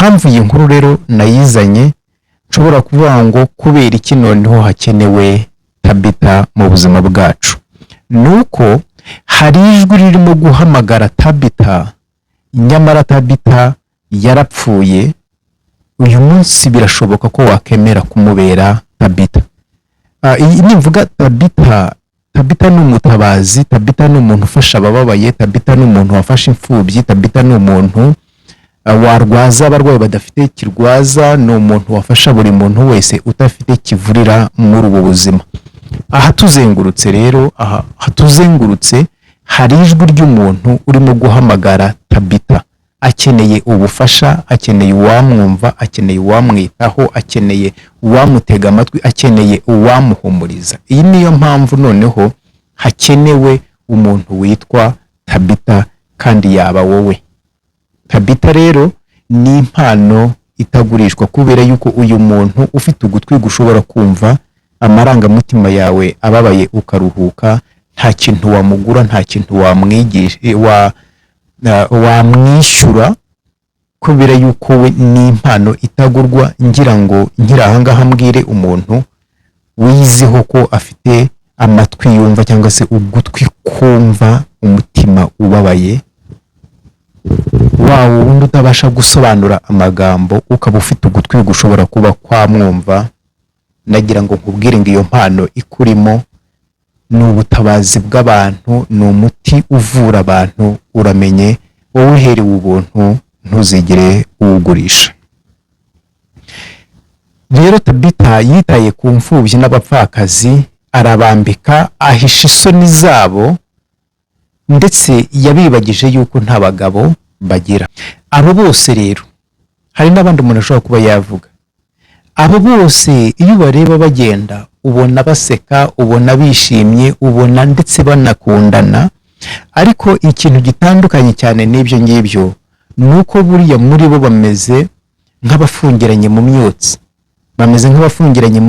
impamvu iyi nkuru rero nayizanye nshobora kuvuga ngo kubera iki noneho hakenewe Tabitha mu buzima bwacu, nuko hari ijwi ririmo guhamagara Tabitha, nyamara Tabitha yarapfuye. Uyu munsi birashoboka ko wakemera kumubera Tabitha. Iyi nimvuga Tabitha, Tabitha ni umutabazi, Tabitha ni umuntu ufasha abababaye, Tabitha ni umuntu wafashe imfubyi, Tabitha ni umuntu warwaza abarwayi badafite kirwaza, ni umuntu wafasha buri muntu wese utafite kivurira muri ubu buzima. Aha tuzengurutse rero, aha hatuzengurutse hari ijwi ry'umuntu urimo guhamagara Tabitha, akeneye ubufasha, akeneye uwamwumva, akeneye uwamwitaho, akeneye uwamutega amatwi, akeneye uwamuhumuriza. Iyi niyo mpamvu noneho hakenewe umuntu witwa Tabitha, kandi yaba wowe. Tabitha rero ni impano itagurishwa, kubera yuko uyu muntu ufite ugutwi gushobora kumva amarangamutima yawe ababaye ukaruhuka. Nta kintu wamugura, nta kintu wamwigisha, wamwishyura, kubera yuko we ni impano itagurwa. Ngira ngo nkiri ahangaha mbwire umuntu wiziho ko afite amatwi yumva cyangwa se ugutwi kumva umutima ubabaye, wawo wundi utabasha gusobanura amagambo, ukaba ufite ugutwi gushobora kuba kwamwumva. Nagira ngo nkubwire ngo iyo mpano ikurimo ni ubutabazi bw'abantu, ni umuti uvura abantu. Uramenye, wowe uherewe ubuntu ntuzigere uwugurisha. Rero Tabitha yitaye ku mfubyi n'abapfakazi, arabambika, ahisha isoni zabo, ndetse yabibagije yuko nta bagabo bagira. Abo bose rero, hari n'abandi umuntu ashobora kuba yavuga, abo bose iyo bareba bagenda ubona baseka, ubona bishimye, ubona ndetse banakundana. Ariko ikintu gitandukanye cyane n'ibyo ngibyo nuko buriya muri bo bameze nk'abafungiranye mu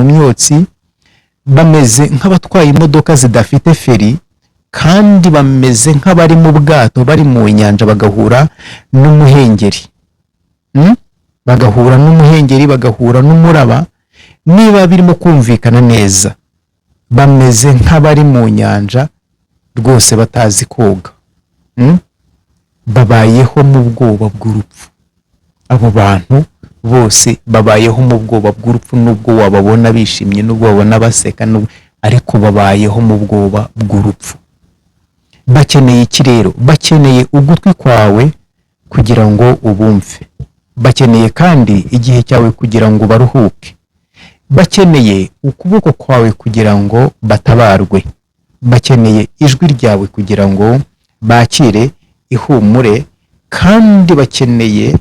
myotsi, bameze nk'abatwaye imodoka zidafite feri, kandi bameze nk'abari mu bwato bari mu nyanja bagahura n'umuhengeri, bagahura n'umuraba. Niba birimo kumvikana neza, bameze nk'abari mu nyanja rwose batazi koga, babayeho mu bwoba bw'urupfu. Abo bantu bose babayeho mu bwoba bw'urupfu, nubwo wababona bishimye, nubwo wabona baseka, ariko babayeho mu bwoba bw'urupfu. Bakeneye iki rero? Bakeneye ugutwi kwawe kugira ngo ubumve, bakeneye kandi igihe cyawe kugira ngo baruhuke, bakeneye ukuboko kwawe kugira ngo batabarwe, bakeneye ijwi ryawe kugira ngo bakire ihumure, kandi bakeneye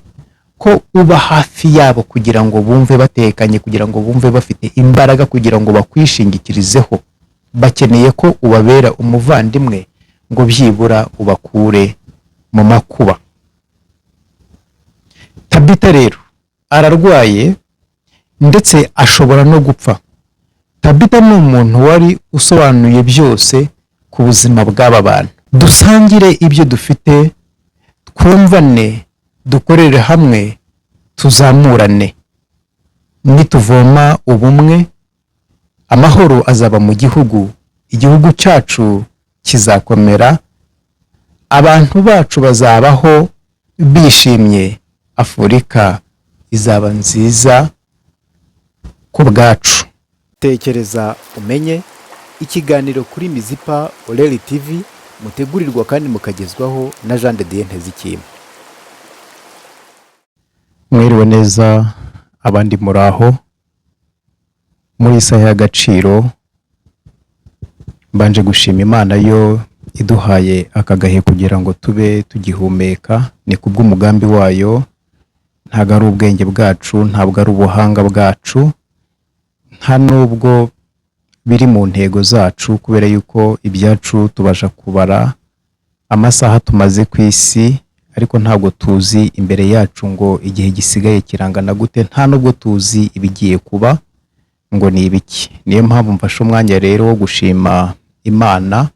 ko uba hafi yabo kugira ngo bumve batekanye, kugira ngo bumve bafite imbaraga, kugira ngo bakwishingikirizeho. Bakeneye ko ubabera umuvandimwe, ngo byibura ubakure mu makuba. Tabitha rero ararwaye ndetse ashobora no gupfa. Tabitha ni umuntu wari usobanuye byose ku buzima bw'aba bantu. Dusangire ibyo dufite, twumvane, dukorere hamwe, tuzamurane. Nituvoma ubumwe, amahoro azaba mu gihugu, igihugu cyacu kizakomera, abantu bacu bazabaho bishimye, Afurika izaba nziza ku bwacu. Tekereza umenye, ikiganiro kuri Mizipa Oreli TV, mutegurirwa kandi mukagezwaho na Jean de Dieu Ntezikima. Mwiriwe neza abandi muraho, muri isaha y'agaciro. Mbanje gushima Imana yo iduhaye akagahe kugira ngo tube tugihumeka. Ni kubw'umugambi wayo, ntabwo ari ubwenge bwacu, ntabwo ari ubuhanga bwacu, nta nubwo biri mu ntego zacu, kubera yuko ibyacu tubasha kubara amasaha tumaze ku isi, ariko ntabwo tuzi imbere yacu ngo igihe gisigaye kirangana gute, nta nubwo tuzi ibigiye kuba ngo ni ibiki. Niyo mpamvu mfashe umwanya rero wo gushima Imana,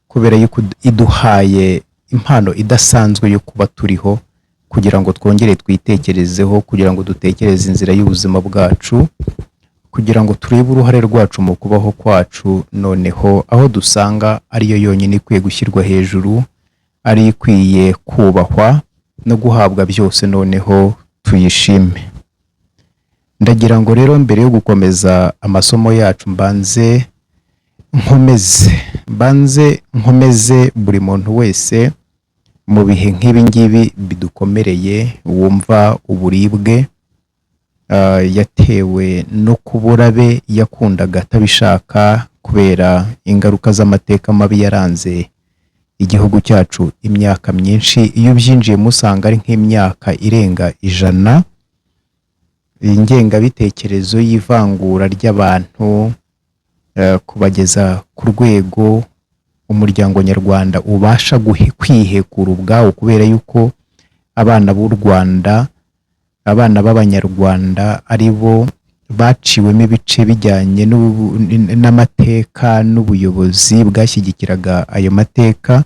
kubera yuko iduhaye impano idasanzwe yo kuba turiho, kugira ngo twongere twitekerezeho, kugira ngo dutekereze inzira y'ubuzima bwacu, kugira ngo turebe uruhare rwacu mu kubaho kwacu, noneho aho dusanga ariyo yonyine ikwiye gushyirwa hejuru, ari ikwiye kubahwa no guhabwa byose, noneho tuyishime. Ndagira ngo rero mbere yo gukomeza amasomo yacu mbanze nkomeze buri muntu wese mu bihe nk'ibi ngibi bidukomereye, wumva uburibwe yatewe no kubura be yakundaga atabishaka kubera ingaruka z'amateka mabi yaranze igihugu cyacu imyaka myinshi. Iyo byinjiye musanga ari nk'imyaka irenga 100. Ingengabitekerezo y'ivangura ry'abantu kubageza ku rwego umuryango nyarwanda ubasha kwihekura ubwawo, kubera yuko abana b'u Rwanda, abana b'abanyarwanda ari bo baciwemo ibice bijyanye n'amateka n'ubuyobozi bwashyigikiraga ayo mateka,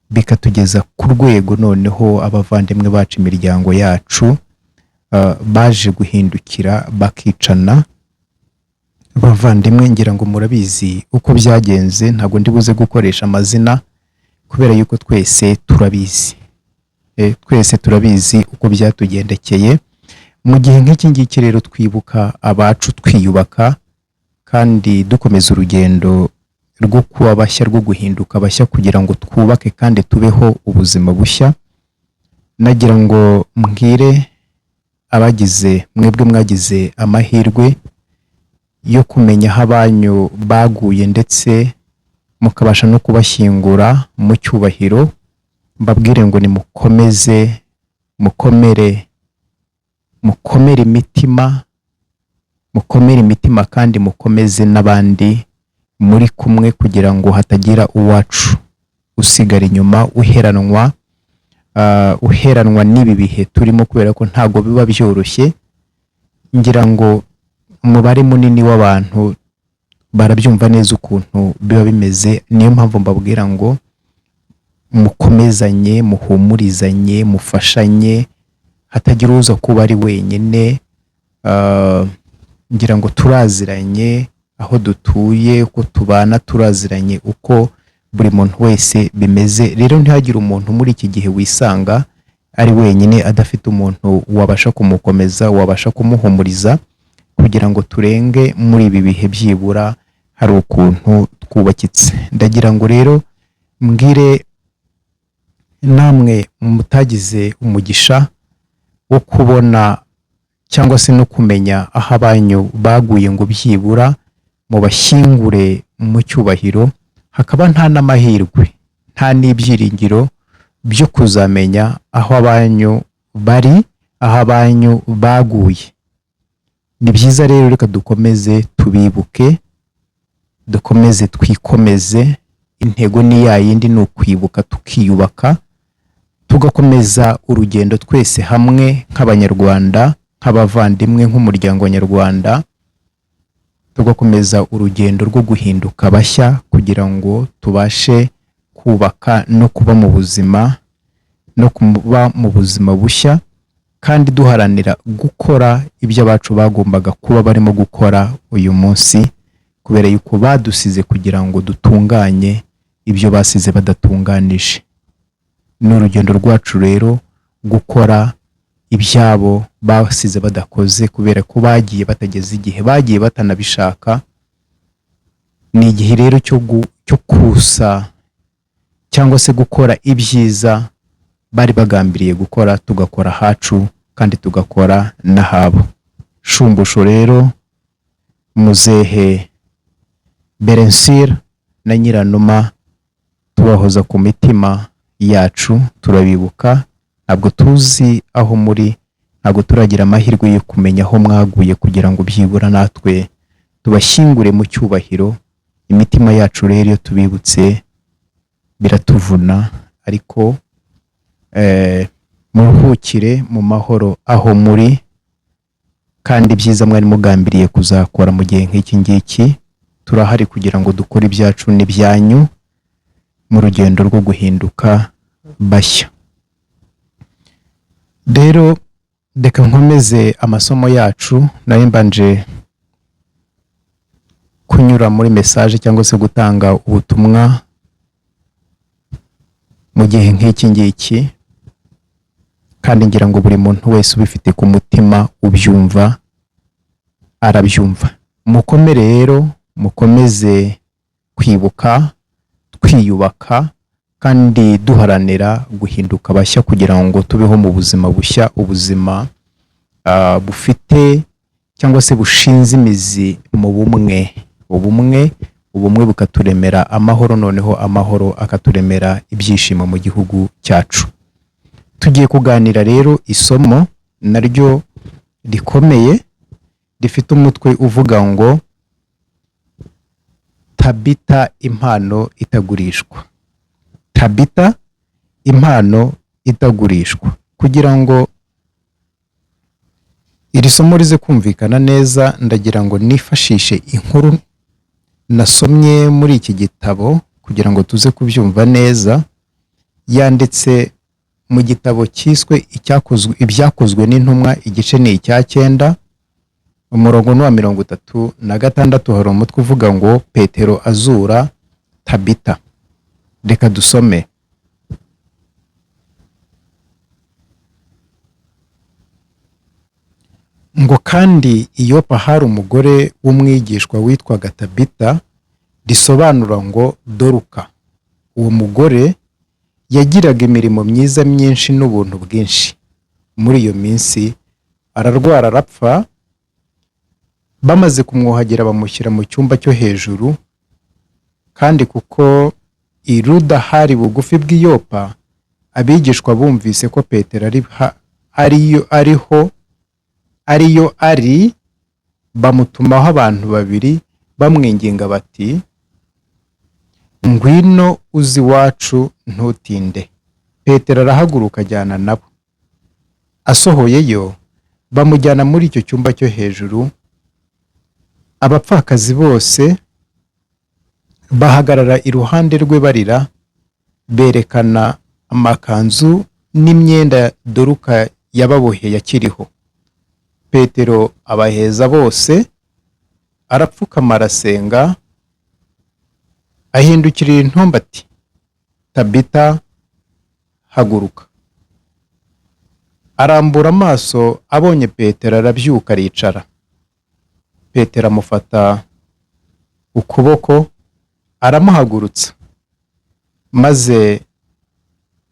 bikatugeza ku rwego noneho abavandimwe bacu, imiryango yacu baje guhindukira bakicana. Bavandimwe, ngira ngo murabizi uko byagenze, ntabwo ndi buze gukoresha amazina kubera yuko twese turabizi uko byatugendekeye. Mu gihe nk'iki ngiki rero twibuka abacu, twiyubaka kandi dukomeza urugendo rwo kuba bashya, rwo guhinduka bashya kugira ngo twubake kandi tubeho ubuzima bushya. Nagira ngo mbwire mwebwe mwagize amahirwe yo kumenya aho abanyu baguye ndetse mukabasha no kubashyingura mu cyubahiro, mbabwire ngo nimukomeze, mukomere imitima kandi mukomeze n'abandi muri kumwe, kugira ngo hatagira uwacu usigara inyuma uheranwa n'ibi bihe turimo, kubera ko ntago biba byoroshye. Ngira ngo umubare munini w'abantu barabyumva neza ukuntu biba bimeze. Niyo mpamvu mbabwira ngo mukomezanye, muhumurizanye, mufashanye, hatagira uza kuba ari wenyine. Ngira ngo turaziranye aho dutuye, uko tubana turaziranye, uko buri muntu wese bimeze. Rero ntihagire umuntu muri iki gihe wisanga ari wenyine adafite umuntu wabasha kumukomeza, wabasha kumuhumuriza, kugira ngo turenge muri ibi bihe byibura hari ukuntu twubakitse. Ndagira ngo rero mbwire namwe mutagize umugisha wo kubona cyangwa se no kumenya aho abanyu baguye ngo byibura mu bashyingure mu cyubahiro, hakaba nta n'amahirwe, nta n'ibyiringiro byo kuzamenya aho abanyu bari, aho abanyu baguye. Ni byiza rero, reka dukomeze tubibuke, dukomeze twikomeze. Intego ni ya yindi, ni ukwibuka tukiyubaka, tugakomeza urugendo twese hamwe nk'abanyarwanda, nk'abavandimwe, nk'umuryango nyarwanda, tugakomeza urugendo rwo guhinduka bashya kugira ngo tubashe kubaka no kuba mu buzima bushya, kandi duharanira gukora ibyo abacu bagombaga kuba barimo gukora uyu munsi, kubera yuko badusize kugira ngo dutunganye ibyo basize badatunganije. Ni urugendo rwacu rero gukora ibyabo basize badakoze, kubera ko bagiye batageze igihe, bagiye batanabishaka. Ni igihe rero cyo kusa cyangwa se gukora ibyiza bari bagambiriye gukora, tugakora hacu kandi tugakora n'ahabo. Shumbusho rero, muzehe Berensire na Nyiranuma, tubahoza ku mitima yacu, turabibuka. Ntabwo tuzi aho muri, ntabwo turagira amahirwe yo kumenya aho mwaguye kugira ngo byibura natwe tubashyingure mu cyubahiro. Imitima yacu rero iyo tubibutse biratuvuna, ariko muruhukire mu mahoro aho muri, kandi byiza mwari mugambiriye kuzakora mu gihe nk'iki ngiki. Turahari kugira ngo dukore ibyacu n'ibyanyu mu rugendo rwo guhinduka bashya. rero reka nkomeze amasomo yacu nari mbanje kunyura muri message cyangwa se gutanga ubutumwa mu gihe nk'iki ngiki, kandi ngira ngo buri muntu wese ubifite ku mutima ubyumva arabyumva. Mukomere rero, mukomeze kwibuka, twiyubaka kandi duharanira guhinduka bashya kugira ngo tubeho mu buzima bushya, ubuzima bufite cyangwa se bushinze imizi mu bumwe. Ubumwe bukaturemera amahoro, noneho amahoro akaturemera ibyishimo mu gihugu cyacu. Tugiye kuganira rero isomo naryo rikomeye rifite umutwe uvuga ngo Tabita impano itagurishwa. Tabita impano itagurishwa. Kugira ngo iri somo rize kumvikana neza, ndagira ngo nifashishe inkuru nasomye muri iki gitabo kugira ngo tuze kubyumva neza. Yanditse mu gitabo cyiswe ibyakozwe n'intumwa, igice ni icya 9, umurongo ni wa 36. Hari umutwe uvuga ngo Petero azura Tabita. Reka dusome. Ngo kandi i Yopa hari umugore w'umwigishwa witwaga Tabita, risobanura ngo Doruka. Uwo mugore yagiraga imirimo myiza myinshi n'ubuntu bwinshi. Muri iyo minsi ararwara arapfa. Bamaze kumwuhagira bamushyira mu cyumba cyo hejuru, kandi kuko i Luda hari bugufi bw'i Yopa, abigishwa bumvise ko Petero ariyo ari, bamutumaho abantu 2 bamwinginga bati, ngwino uzi iwacu ntutinde. Petero arahaguruka ajyana nabo. Asohoyeyo bamujyana muri icyo cyumba cyo hejuru. Abapfakazi bose bahagarara iruhande rwe barira, berekana amakanzu n'imyenda Doruka yababoheye akiriho. Petero abaheza bose, arapfukama arasenga, ahindukirira intumbi ati, Tabita haguruka. Arambura amaso, abonye Petero arabyuka aricara. Petero amufata ukuboko aramuhagurutsa, maze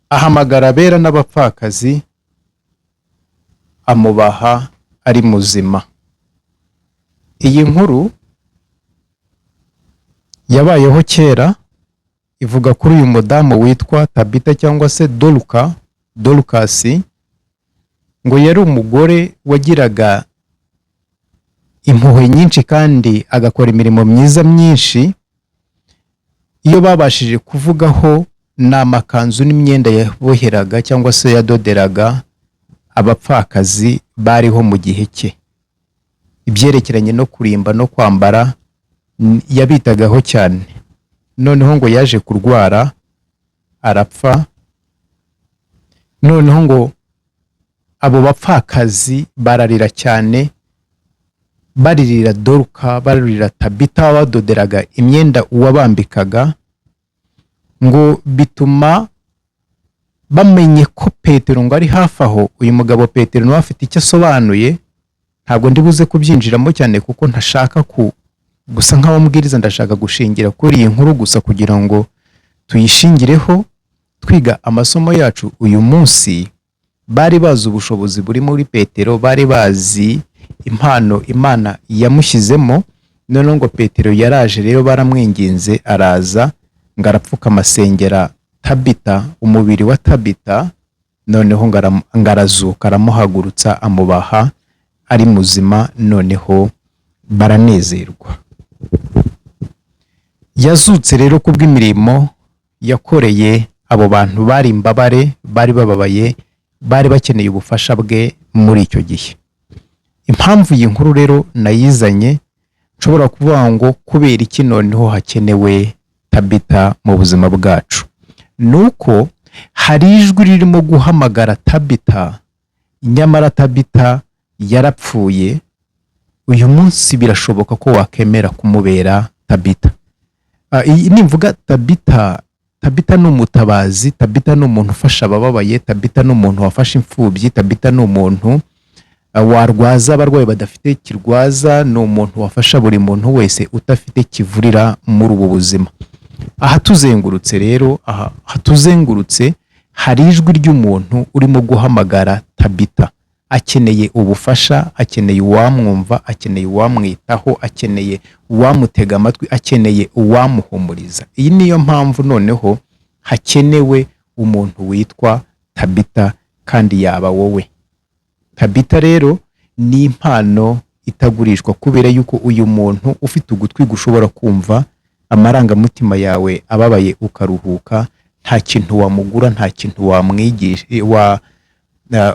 ahamagara abera n'abapfakazi, amubaha ari muzima. Iyi nkuru yabayeho kera, ivuga kuri uyu mudamu witwa Tabita cyangwa se Dorukasi, ngo yari umugore wagiraga impuhwe nyinshi kandi agakora imirimo myiza myinshi. Iyo babashije kuvugaho ni amakanzu n'imyenda yaboheraga cyangwa se yadoderaga abapfakazi bariho mu gihe cye. Ibyerekeranye no kurimba no kwambara yabitagaho cyane. Noneho ngo yaje kurwara arapfa. Noneho ngo abo bapfakazi bararira cyane, baririra Doruka, baririra Tabita badoderaga imyenda uwabambikaga, ngo bituma bamenye ko Petero ngo ari hafi aho. Uyu mugabo Petero nawe afite icyo asobanuye, ntabwo ndibuze kubyinjiramo cyane kuko ntashaka gusa nk'abambwiriza, ndashaka gushingira kuri iyi nkuru gusa kugira ngo tuyishingireho twiga amasomo yacu uyu munsi. Bari bazi ubushobozi buri muri Petero, bari bazi impano Imana yamushyizemo. Noneho ngo Petero yaraje rero, baramwinginze araza, ngo arapfukama asengera Tabita, umubiri wa Tabita. Noneho ngo arazuka, aramuhagurutsa, amubaha ari muzima. Noneho baranezerwa. Yazutse rero kubw'imirimo yakoreye abo bantu bari imbabare, bari bababaye, bari bakeneye ubufasha bwe muri icyo gihe. Impamvu iyi nkuru rero nayizanye, nshobora kuvuga ngo kubera iki noneho hakenewe Tabita mu buzima bwacu, nuko hari ijwi ririmo guhamagara Tabita nyamara Tabita yarapfuye, uyu munsi birashoboka ko wakemera kumubera Tabita. Iyi nimvuga Tabita ni umutabazi, Tabita ni umuntu ufasha abababaye, Tabita ni umuntu wafashe imfubyi, Tabita ni umuntu warwaza abarwayi badafite kirwaza, ni umuntu wafasha buri muntu wese udafite kivurira muri ubu buzima. Aha tuzengurutse hari ijwi ry'umuntu urimo guhamagara Tabita, akeneye ubufasha, akeneye uwamwumva, akeneye uwamwitaho, akeneye uwamutega amatwi, akeneye uwamuhumuriza. Iyi niyo mpamvu noneho hakenewe umuntu witwa Tabita, kandi yaba wowe. Tabita rero ni impano itagurishwa, kubera yuko uyu muntu ufite ugutwi gushobora kumva amarangamutima yawe ababaye ukaruhuka, nta kintu wamugura, nta kintu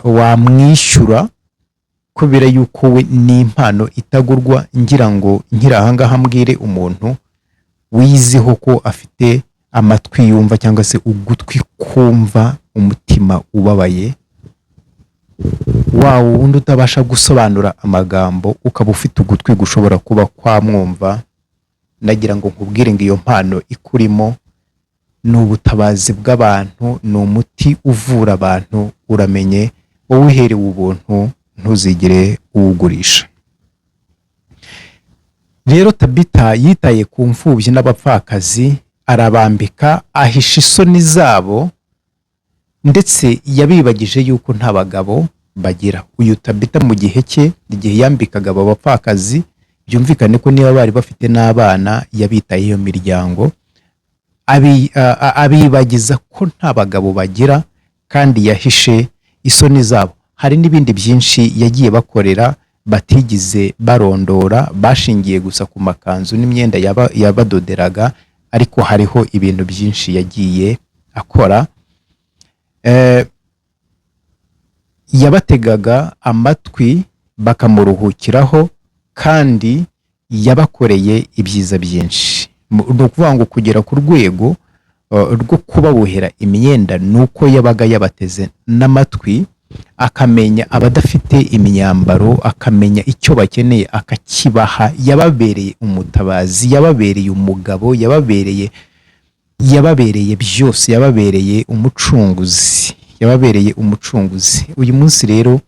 wamwishyura, kubera yuko we ni impano itagurwa. Ngira ngo ahangaha mbwire umuntu wiziho ko afite amatwi yumva cyangwa se ugutwi kumva umutima ubabaye, wawo wundi utabasha gusobanura amagambo, ukaba ufite ugutwi gushobora kuba kwamwumva. Nagira ngo nkubwire ngo iyo mpano ikurimo ni ubutabazi bw'abantu, ni umuti uvura abantu. Uramenye, wowe uherewe ubuntu ntuzigere uwugurisha. Rero Tabita yitaye ku mfubyi n'abapfakazi, arabambika, ahisha isoni zabo, ndetse yabibagije yuko nta bagabo bagira. Uyu Tabita mu gihe cye, igihe yambikaga aba bapfakazi, byumvikane ko niba bari bafite n'abana yabitaye iyo miryango, abibagiza ko nta bagabo bagira, kandi yahishe isoni zabo. Hari n'ibindi byinshi yagiye bakorera batigize barondora, bashingiye gusa ku makanzu n'imyenda yabadoderaga, ariko hariho ibintu byinshi yagiye akora. Yabategaga amatwi bakamuruhukiraho, kandi yabakoreye ibyiza byinshi. Ni ukuvuga ngo kugera ku rwego rwo kubabohera imyenda, nuko yabaga yabateze n'amatwi, akamenya abadafite imyambaro, akamenya icyo bakeneye akakibaha. Yababereye umutabazi, yababereye umugabo, yababereye byose, yababereye umucunguzi. Uyu munsi rero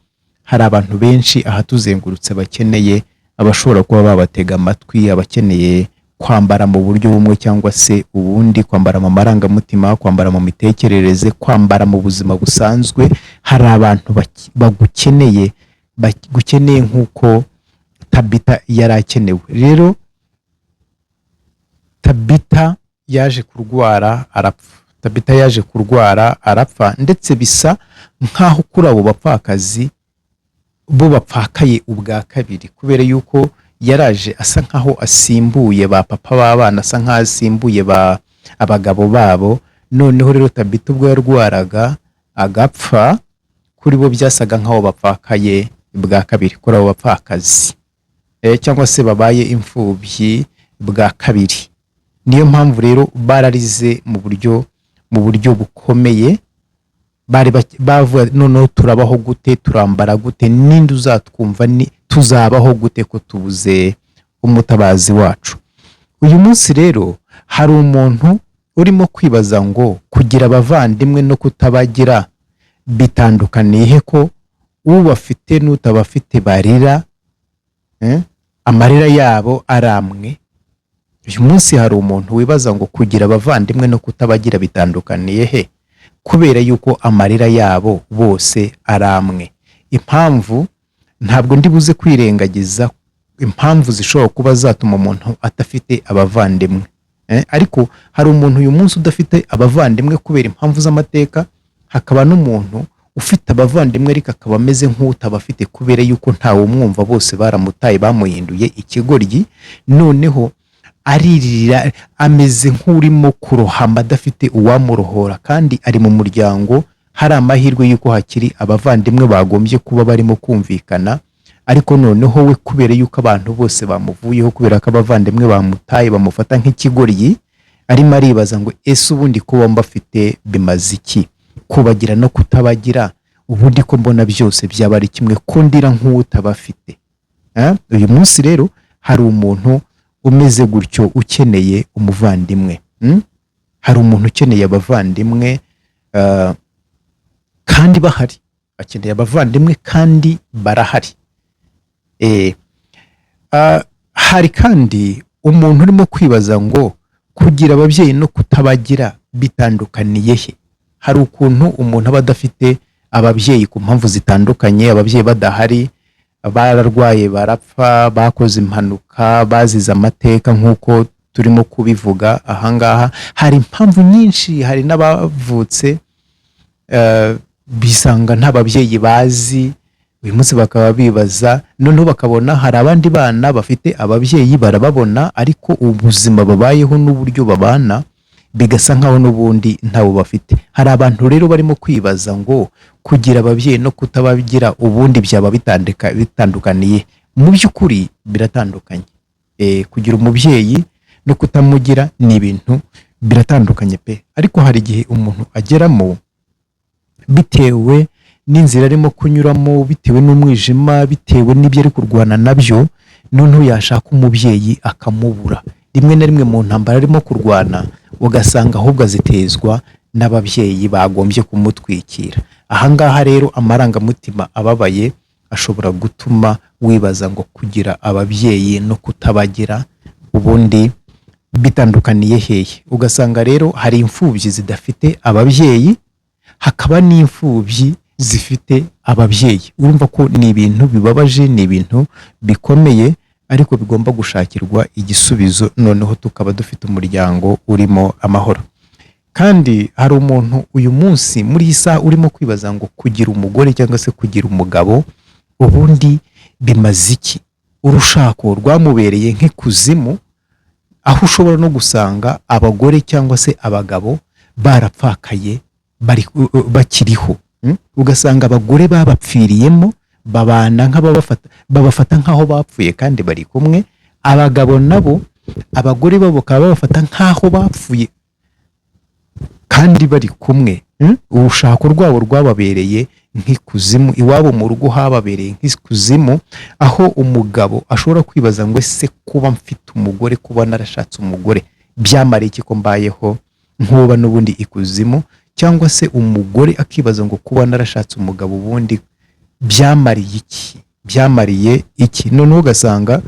hari abantu benshi aha tuzengurutse bakeneye abashobora kuba babatega amatwi, abakeneye kwambara mu buryo bumwe cyangwa se ubundi, kwambara mu marangamutima, kwambara mu mitekerereze, kwambara mu buzima busanzwe. Hari abantu bagukeneye nk'uko Tabita yari akenewe. Rero Tabita yaje kurwara arapfa, ndetse bisa nk'aho kuri abo bapfakazi bo bapfakaye ubwa kabiri, kubera yuko yaraje asa nkaho asimbuye ba papa b'abana, asa nkaho asimbuye abagabo babo. Noneho rero Tabita ubwo yarwaraga agapfa, kuri bo byasaga nkaho bapfakaye bwa kabiri, kuri abo bapfakazi cyangwa se babaye imfubyi bwa kabiri. Niyo mpamvu rero bararize mu buryo bukomeye. Bavuga noneho turabaho gute, turambara gute, ninde uzatwumva, tuzabaho gute ko tubuze umutabazi wacu. Uyu munsi rero hari umuntu urimo kwibaza ngo kugira abavandimwe no kutabagira bitandukaniye he, ko ubafite n'utabafite barira, amarira yabo aramwe. Uyu munsi hari umuntu wibaza ngo kugira abavandimwe no kutabagira bitandukaniye he, kubera yuko amarira yabo bose aramwe. Impamvu ntabwo ndi buze kwirengagiza impamvu zishobora kuba zatuma umuntu atafite abavandimwe, ariko hari umuntu uyu munsi udafite abavandimwe kubera impamvu z'amateka. Hakaba n'umuntu ufite abavandimwe ariko akaba ameze nk'utabafite kubera yuko ntawe umwumva, bose baramutaye, bamuhinduye ikigoryi. Noneho aririra, ameze nk'urimo kurohama adafite uwamurohora, kandi ari mu muryango. Hari amahirwe yuko hakiri abavandimwe bagombye kuba barimo kumvikana, ariko noneho we kubera yuko abantu bose bamuvuyeho, kubera ko abavandimwe bamutaye, bamufata nk'ikigoryi, arimo aribaza ngo ese ubundi kuba mbafite bimaze iki? Kubagira no kutabagira ubundi ko mbona byose byaba ari kimwe ko ndira nk'utabafite. Uyu munsi rero hari umuntu umeze gutyo ukeneye umuvandimwe. Hari umuntu ukeneye abavandimwe kandi bahari, akeneye abavandimwe kandi barahari. Hari kandi umuntu urimo kwibaza ngo kugira ababyeyi no kutabagira bitandukaniye he? Hari ukuntu umuntu aba adafite ababyeyi ku mpamvu zitandukanye, ababyeyi badahari, bararwaye, barapfa, bakoze impanuka, bazize amateka nk'uko turimo kubivuga ahangaha. Hari impamvu nyinshi, hari n'abavutse bisanga nta babyeyi bazi, uyu munsi bakaba bibaza, noneho bakabona hari abandi bana bafite ababyeyi barababona, ariko ubuzima babayeho n'uburyo babana bigasa nkaho n'ubundi ntabo bafite. Hari abantu rero barimo kwibaza ngo kugira ababyeyi no kutabagira ubundi byaba bitandukaniye. Mu by'ukuri biratandukanye. Kugira umubyeyi no kutamugira ni ibintu biratandukanye pe. Ariko hari igihe umuntu ageramo bitewe n'inzira arimo kunyuramo, bitewe n'umwijima, bitewe n'ibyo ari kurwana nabyo, noneho yashaka umubyeyi akamubura. Rimwe na rimwe mu ntambara arimo kurwana ugasanga ahubwo azitezwa n'ababyeyi bagombye kumutwikira. Ahangaha rero amarangamutima ababaye ashobora gutuma wibaza ngo kugira ababyeyi no kutabagira ubundi bitandukaniye hehe. Ugasanga rero hari imfubyi zidafite ababyeyi, hakaba n'imfubyi zifite ababyeyi. Urumva ko ni ibintu bibabaje, ni ibintu bikomeye, ariko bigomba gushakirwa igisubizo, noneho tukaba dufite umuryango urimo amahoro. Kandi hari umuntu uyu munsi muri iyi saha urimo kwibaza ngo kugira umugore cyangwa se kugira umugabo ubundi bimaze iki? Urushako rwamubereye nk'ikuzimu, aho ushobora no gusanga abagore cyangwa se abagabo barapfakaye bakiriho. Ugasanga abagore babapfiriyemo, babana babafata nk'aho bapfuye kandi bari kumwe. Abagabo nabo abagore babo bakaba babafata nk'aho bapfuye kandi bari kumwe. Urushako rwabo rwababereye nk'ikuzimu, iwabo mu rugo hababereye nk'ikuzimu, aho umugabo ashobora kwibaza ngo ese kuba mfite umugore, kuba narashatse umugore byamara iki ko mbayeho nkuba n'ubundi ikuzimu? Cyangwa se umugore akibaza ngo kuba narashatse umugabo ubundi byamariye iki? Noneho ugasanga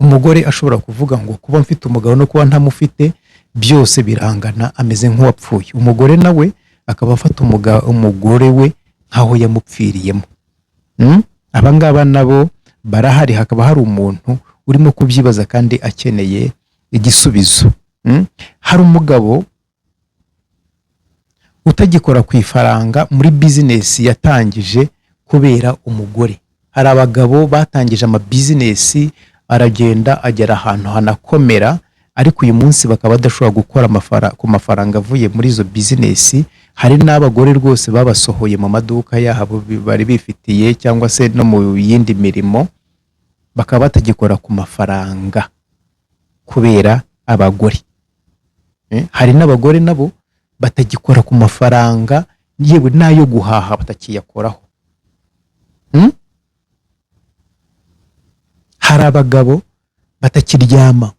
umugore ashobora kuvuga ngo kuba mfite umugabo no kuba ntamufite byose birangana, ameze nk'uwapfuye. Umugore nawe akaba afata umugore we nkaho yamupfiriyemo. Abangaba nabo barahari. Hakaba hari umuntu urimo kubyibaza kandi akeneye igisubizo. Hari umugabo utagikora ku ifaranga muri bizinesi yatangije kubera umugore. Hari abagabo batangije amabizinesi, aragenda agera ahantu hanakomera, ariko uyu munsi bakaba badashobora gukora ku mafaranga avuye muri izo bizinesi. Hari n'abagore rwose babasohoye mu maduka yabo bari bifitiye cyangwa se no mu yindi mirimo, bakaba batagikora ku mafaranga kubera abagore. Hari n'abagore nabo batagikora ku mafaranga, yewe n'ayo guhaha batakiyakoraho. Hari abagabo batakiryama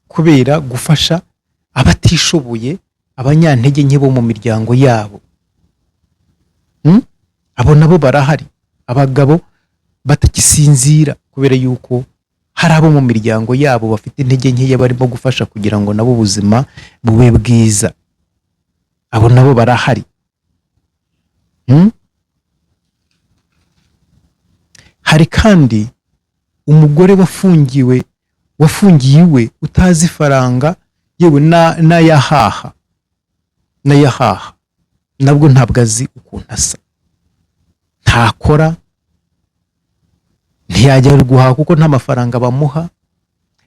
kubera gufasha abatishoboye, abanyantege nke bo mu miryango yabo. Abo nabo barahari. Abagabo batakisinzira kubera yuko hari abo mu miryango yabo bafite intege nkeya barimo gufasha kugira ngo nabo ubuzima bube bwiza. Abo nabo barahari. Hari kandi umugore wafungiwe utazi faranga, yewe n'ayahaha nabwo ntabwo azi ukuntu asa, ntakora, ntiyajya guhaha kuko nta mafaranga bamuha,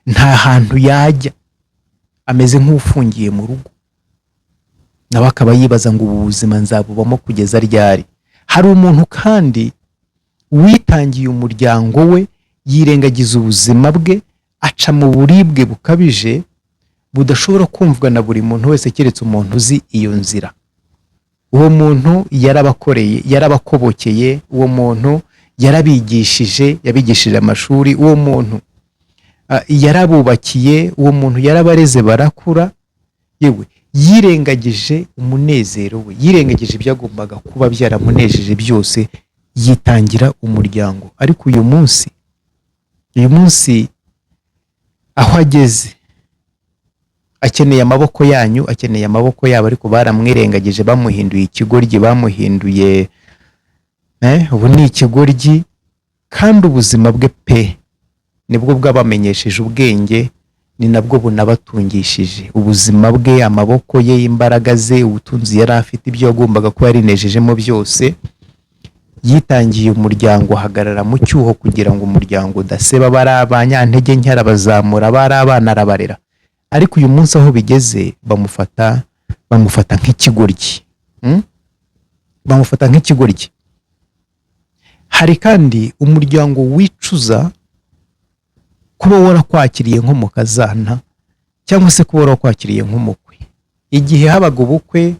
nta hantu yajya, ameze nk'ufungiye mu rugo. Nawe akaba yibaza ngo ubu buzima nzabubamo kugeza ryari? Hari umuntu kandi witangiye umuryango we, yirengagiza ubuzima bwe, aca mu buribwe bukabije budashobora kumvwa na buri muntu wese keretse umuntu uzi iyo nzira. uwo muntu yarabakoreye, yarabakobokeye, uwo muntu yarabigishije, yabigishije amashuri, uwo muntu yarabubakiye, uwo muntu yarabareze barakura, yewe yirengagije umunezero we, yirengagije ibyagombaga kuba byaramunejeje byose, yitangira umuryango. Ariko uyu munsi aho ageze akeneye amaboko yanyu, akeneye amaboko yabo, ariko baramwirengagije, bamuhinduye ikigoryi, bamuhinduye ubu ni ikigoryi. kandi ubuzima bwe pe nibwo bwabamenyesheje ubwenge, ni nabwo bunabatungishije ubuzima bwe, amaboko ye, imbaraga ze, ubutunzi yari afite, ibyo yagombaga kuba yarinejejemo byose. Yitangiye umuryango, ahagarara mu cyuho kugira ngo umuryango udaseba. Bari abanyantege nke arabazamura, bari abana arabarera. Ariko uyu munsi aho bigeze bamufata nk'ikigoryi, bamufata nk'ikigoryi. Hari kandi umuryango wicuza kuba warakwakiriye nk'umukazana cyangwa se kuba warakwakiriye nk'umukwe. Igihe habaga ubukwe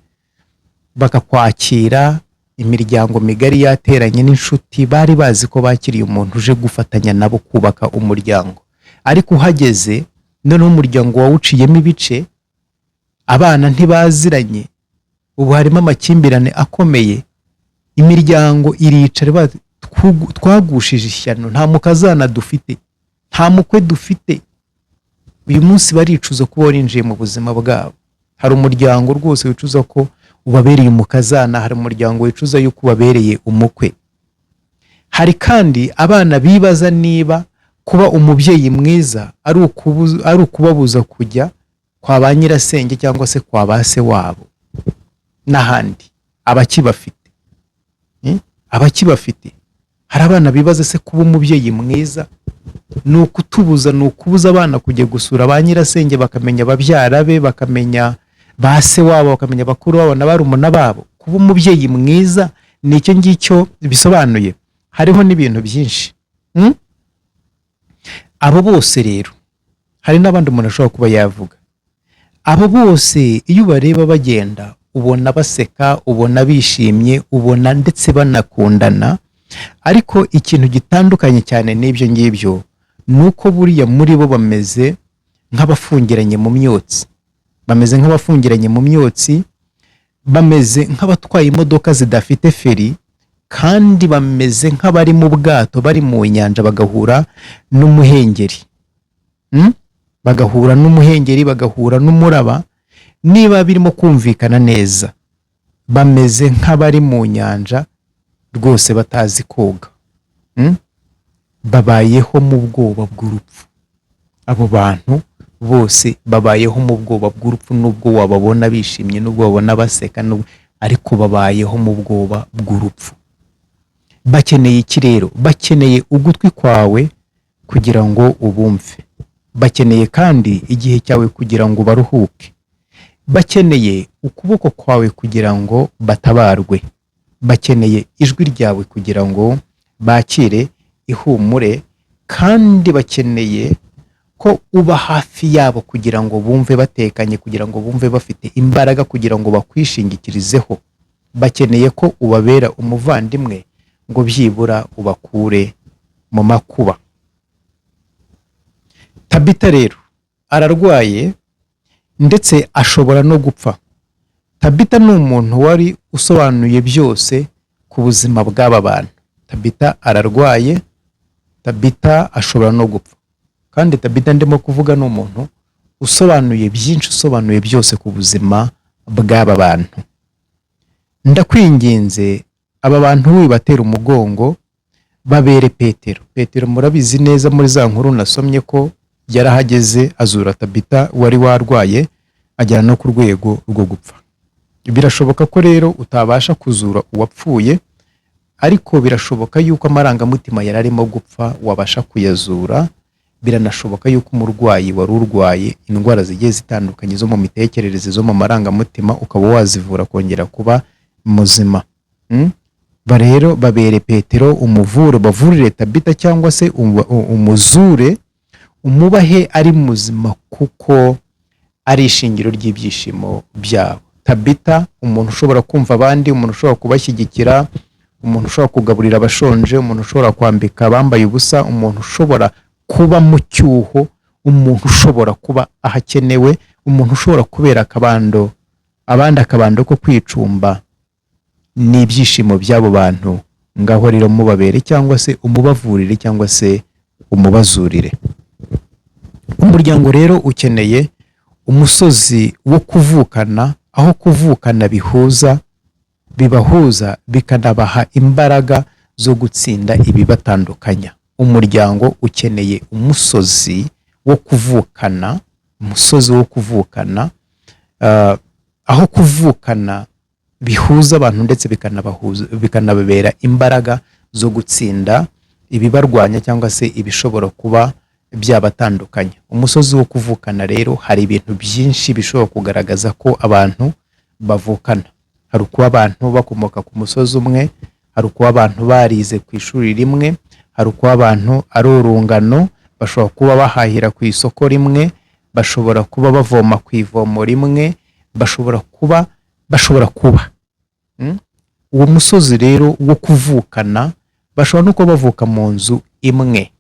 bakakwakira, imiryango migari yateranye n'inshuti, bari bazi ko bakiriye umuntu uje gufatanya nabo kubaka umuryango. Ariko uhageze noneho umuryango wawuciyemo ibice, abana ntibaziranye, ubu harimo amakimbirane akomeye, imiryango iricara, twagushije ishyano, nta mukazana dufite, nta mukwe dufite. Uyu munsi baricuza kuba warinjiye mu buzima bwabo. Hari umuryango rwose wicuza ko ubabereye umukazana, hari umuryango wicuza yuko ubabereye umukwe. Hari kandi abana bibaza niba kuba umubyeyi mwiza ari ukubabuza kujya kwa ba nyirasenge cyangwa se kwa ba se wabo n'ahandi abakibafite. Hari abana bibaza se kuba umubyeyi mwiza ni ukutubuza, ni ukubuza abana kujya gusura ba nyirasenge, bakamenya ababyara be, bakamenya ba se wabo, bakamenya bakuru babo na barumuna babo. Kuba umubyeyi mwiza ni icyo ngicyo bisobanuye. Hariho n'ibintu byinshi. Abo bose rero, hari n'abandi umuntu ashobora kuba yavuga, abo bose iyo ubareba bagenda ubona baseka, ubona bishimye, ubona ndetse banakundana. Ariko ikintu gitandukanye cyane n'ibyo ngibyo ni uko buriya muri bo bameze nk'abafungiranye mu myotsi, bameze nk'abafungiranye mu myotsi, bameze nk'abatwaye imodoka zidafite feri, kandi bameze nk'abari mu bwato bari mu nyanja bagahura n'umuhengeri, bagahura n'umuhengeri, bagahura n'umuraba. Niba birimo kumvikana neza, bameze nk'abari mu nyanja rwose batazi koga, babayeho mu bwoba bw'urupfu. Abo bantu bose babayeho mu bwoba bw'urupfu, nubwo wababona bishimye, nubwo wabona baseka, ariko babayeho mu bwoba bw'urupfu. Bakeneye iki rero? Bakeneye ugutwi kwawe kugira ngo ubumve, bakeneye kandi igihe cyawe kugira ngo baruhuke, bakeneye ukuboko kwawe kugira ngo batabarwe, bakeneye ijwi ryawe kugira ngo bakire ihumure, kandi bakeneye ko uba hafi yabo kugira ngo bumve batekanye, kugira ngo bumve bafite imbaraga, kugira ngo bakwishingikirizeho. Bakeneye ko ubabera umuvandimwe ngo byibura ubakure mu makuba. Tabita rero ararwaye ndetse ashobora no gupfa. Tabita ni umuntu wari usobanuye byose ku buzima bw'aba bantu. Tabita ararwaye, Tabita ashobora no gupfa. Kandi Tabita ndimo kuvuga ni umuntu usobanuye byinshi, usobanuye byose ku buzima bw'aba bantu. Ndakwinginze aba bantu wibatera umugongo, babere Petero. Petero murabizi neza muri za nkuru nasomye ko yarahageze azura Tabita wari warwaye, agera no ku rwego rwo gupfa. Birashoboka ko rero utabasha kuzura uwapfuye, ariko birashoboka yuko amarangamutima yari arimo gupfa wabasha kuyazura. Biranashoboka yuko umurwayi wari urwaye indwara zigiye zitandukanye zo mu mitekerereze, zo mu marangamutima, ukaba wazivura kongera kuba muzima. Rero babere Petero umuvure, bavurire Tabita cyangwa se umuzure, umubahe ari muzima, kuko ari ishingiro ry'ibyishimo byabo. Tabita, umuntu ushobora kumva abandi, umuntu ushobora kubashyigikira, umuntu ushobora kugaburira abashonje, umuntu ushobora kwambika abambaye ubusa, umuntu ushobora kuba mu cyuho, umuntu ushobora kuba ahakenewe, umuntu ushobora kubera akabando abandi akabando ko kwicumba. Ni ibyishimo by'abo bantu. Ngaho rero mubabere cyangwa se umubavurire cyangwa se umubazurire. Umuryango rero ukeneye umusozi wo kuvukana, aho kuvukana bibahuza bikanabaha imbaraga zo gutsinda ibibatandukanya. Umuryango ukeneye umusozi wo kuvukana, aho kuvukana bihuza abantu ndetse bikanababera imbaraga zo gutsinda ibibarwanya cyangwa se ibishobora kuba byabatandukanya. Umusozi wo kuvukana rero hari ibintu byinshi bishobora kugaragaza ko abantu bavukana. Hari ukuba abantu bakomoka ku musozi umwe, hari ukuba abantu barize ku ishuri rimwe, hari ukuba abantu ari urungano, bashobora kuba bahahira ku isoko rimwe, bashobora kuba bavoma ku ivomo rimwe, bashobora kuba uwo musozi rero wo kuvukana, bashobora no kuba bavuka mu nzu imwe.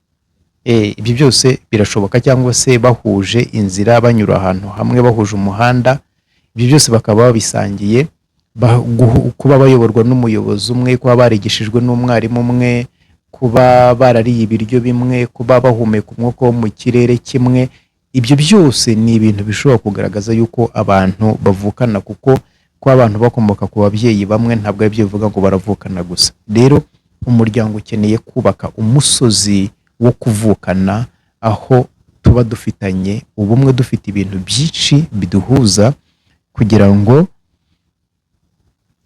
Ibyo byose birashoboka, cyangwa se bahuje inzira, banyura ahantu hamwe, bahuje umuhanda. Ibyo byose bakaba babisangiye, kuba bayoborwa n'umuyobozi umwe, kuba barigishijwe n'umwarimu umwe, kuba barariye ibiryo bimwe, kuba bahumeka umwuka wo mu kirere kimwe. Ibyo byose ni ibintu bishobora kugaragaza yuko abantu bavukana, kuko kuba abantu bakomoka ku babyeyi bamwe ntabwo ari byo bivuga ngo baravukana gusa. Rero umuryango ukeneye kubaka umusozi wo kuvukana, aho tuba dufitanye ubumwe, dufite ibintu byinshi biduhuza, kugira ngo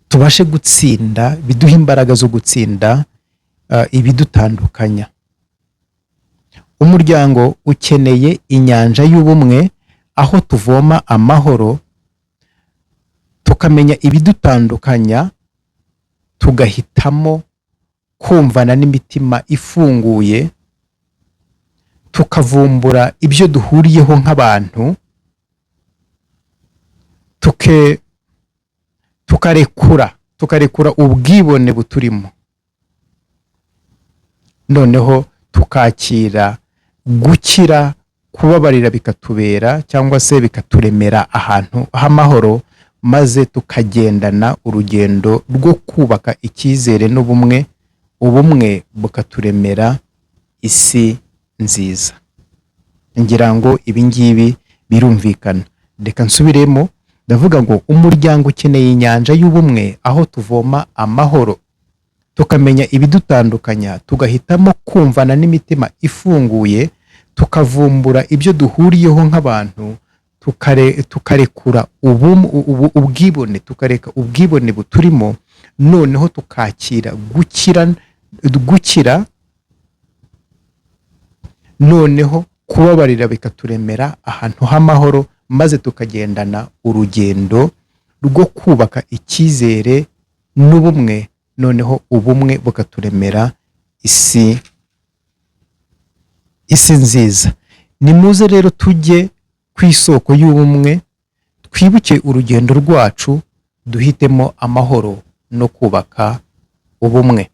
tubashe gutsinda, biduha imbaraga zo gutsinda ibidutandukanya. Umuryango ukeneye inyanja y'ubumwe, aho tuvoma amahoro, tukamenya ibidutandukanya, tugahitamo kumvana n'imitima ifunguye, tukavumbura ibyo duhuriyeho nk'abantu, tukarekura ubwibone buturimo, noneho tukakira gukira, kubabarira bikatubera cyangwa se bikaturemera ahantu h'amahoro, maze tukagendana urugendo rwo kubaka icyizere n'ubumwe. Ubumwe bukaturemera isi nziza. Ngira ngo ibi ngibi birumvikana. Reka nsubiremo, ndavuga ngo umuryango ukeneye inyanja y'ubumwe, aho tuvoma amahoro, tukamenya ibidutandukanya, tugahitamo kumvana n'imitima ifunguye, tukavumbura ibyo duhuriyeho nk'abantu, tukarekura ubwibone, tukareka ubwibone buturimo, noneho tukakira gukira, noneho kubabarira bikaturemera ahantu h'amahoro, maze tukagendana urugendo rwo kubaka icyizere n'ubumwe, noneho ubumwe bukaturemera isi nziza. Nimuze rero tujye ku isoko y'ubumwe, twibuke urugendo rwacu, duhitemo amahoro no kubaka ubumwe.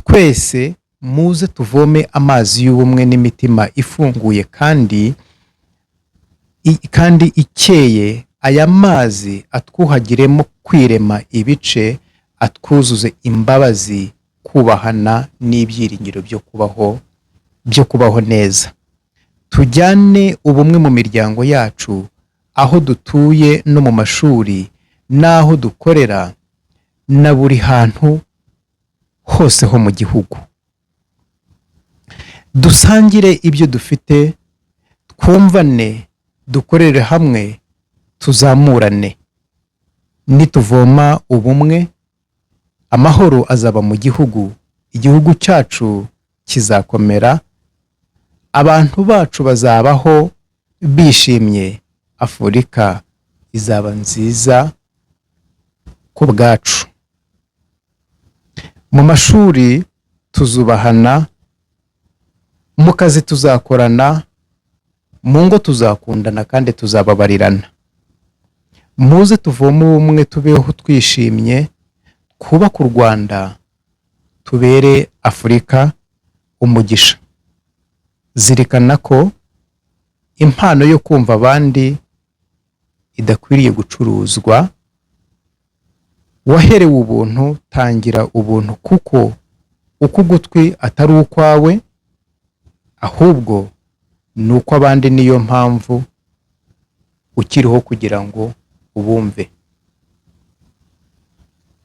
Twese muze tuvome amazi y'ubumwe n'imitima ifunguye kandi ikeye. Aya mazi atwuhagiremo kwirema ibice, atwuzuze imbabazi, kubahana n'ibyiringiro byo kubaho neza. Tujyane ubumwe mu miryango yacu, aho dutuye no mu mashuri, n'aho dukorera, na buri hantu hose ho mu gihugu. Dusangire ibyo dufite, twumvane, dukorere hamwe, tuzamurane. Nituvoma ubumwe, amahoro azaba mu gihugu, igihugu cyacu kizakomera, abantu bacu bazabaho bishimye, Afurika izaba nziza ku bwacu. Mu mashuri tuzubahana, mu kazi tuzakorana, mu ngo tuzakundana kandi tuzababarirana. Muze tuvome ubumwe, tubeho twishimye, twubake u Rwanda, tubere Afurika umugisha. Zirikana ko impano yo kumva abandi idakwiriye gucuruzwa. Waherewe ubuntu, tangira ubuntu, kuko uko ugutwi atari ukwawe ahubwo ni uko abandi. Niyo mpamvu ukiriho kugira ngo ubumve.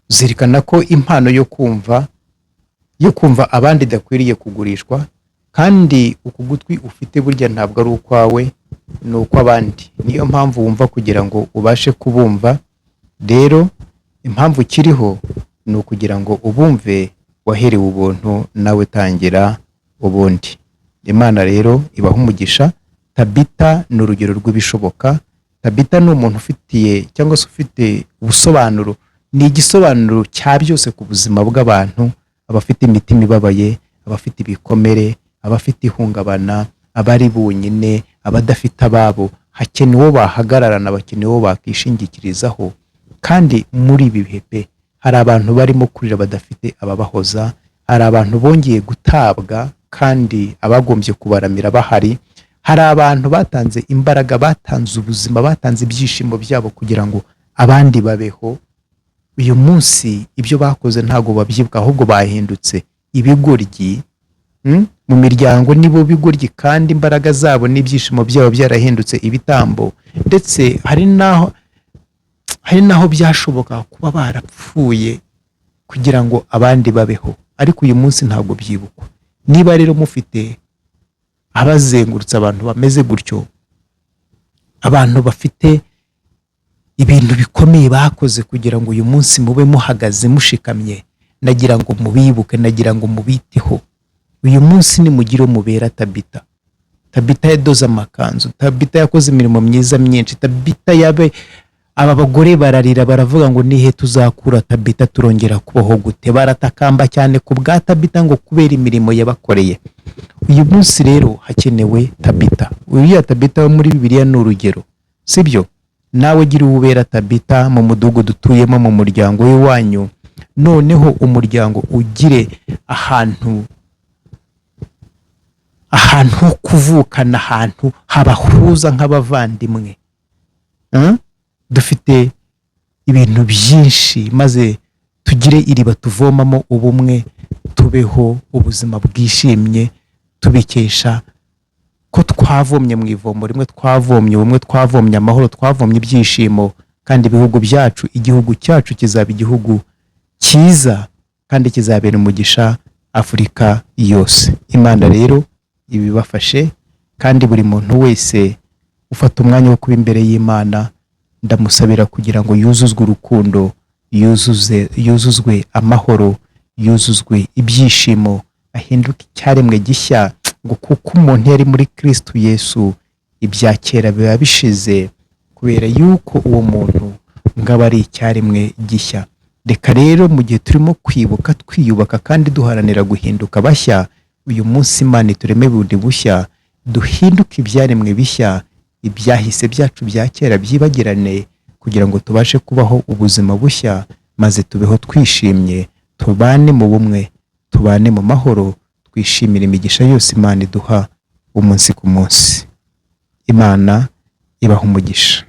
Zirikana ko impano yo kumva abandi idakwiriye kugurishwa, kandi uku gutwi ufite burya ntabwo ari ukwawe, ni uko abandi. Niyo mpamvu wumva kugira ngo ubashe kubumva. Rero impamvu ukiriho ni ukugira ngo ubumve. Waherewe ubuntu, nawe tangira ubundi. Imana rero ibaha umugisha. Tabita ni urugero rw'ibishoboka. Tabita ni umuntu ufitiye cyangwa se ufite ubusobanuro, ni igisobanuro cya byose ku buzima bw'abantu. Abafite imitima ibabaye, abafite ibikomere, abafite ihungabana, abari bonyine, abadafite ababo, hakenewe uwo bahagararana, bakenewe uwo bakishingikirizaho. Kandi muri ibi bihe pe, hari abantu barimo kurira badafite ababahoza, hari abantu bongeye gutabwa kandi abagombye kubaramira bahari, hari abantu batanze imbaraga, batanze ubuzima, batanze ibyishimo byabo kugira ngo abandi babeho. Uyu munsi ibyo bakoze ntago babyibuka, ahubwo bahindutse ibigoryi. Mu miryango nibo bigoryi, kandi imbaraga zabo n'ibyishimo byabo byarahindutse ibitambo. Ndetse hari naho byashoboka kuba barapfuye kugira ngo abandi babeho, ariko uyu munsi ntabwo byibukwa. Niba rero mufite abazengurutse abantu bameze gutyo, abantu bafite ibintu bikomeye bakoze kugira ngo uyu munsi mube muhagaze mushikamye, nagira ngo mubibuke, nagira ngo mubiteho. Uyu munsi nimugire mubera Tabita. Tabita yadoze amakanzu, Tabita yakoze imirimo myiza myinshi, Tabita aba bagore bararira baravuga ngo nihe tuzakura Tabita turongera kubaho gute. Baratakamba cyane ku bwa Tabita ngo kubera imirimo yabakoreye. Uyu munsi rero hakenewe Tabita. Uriya Tabita wo muri Bibiliya ni urugero, sibyo? Nawe gira ubera Tabita mu mudugudu dutuyemo, mu muryango w'iwanyu. Noneho umuryango ugire ahantu ho kuvukana, ahantu habahuza nk'abavandimwe. Dufite ibintu byinshi, maze tugire iriba tuvomamo ubumwe, tubeho ubuzima bwishimye, tubikesha ko twavomye mu ivomo rimwe, twavomye ubumwe, twavomye amahoro, twavomye ibyishimo. Kandi ibihugu byacu, igihugu cyacu kizaba igihugu cyiza kandi kizabera umugisha Afurika yose. Imana rero ibibafashe, kandi buri muntu wese ufata umwanya wo kuba imbere y'Imana, ndamusabira kugira ngo yuzuzwe urukundo, yuzuzwe amahoro, yuzuzwe ibyishimo, ahinduke icyaremwe gishya. Ngo kuko umuntu yari muri Kristo Yesu, ibya kera biba bishize, kubera yuko uwo muntu ngaba ari icyaremwe gishya. Reka rero mu gihe turimo kwibuka, twiyubaka kandi duharanira guhinduka bashya, uyu munsi Imana itureme bundi bushya, duhinduke ibyaremwe bishya, ibyahise byacu bya kera byibagirane, kugira ngo tubashe kubaho ubuzima bushya, maze tubeho twishimye, tubane mu bumwe, tubane mu mahoro, twishimire imigisha yose Imana iduha umunsi ku munsi. Imana ibaha umugisha.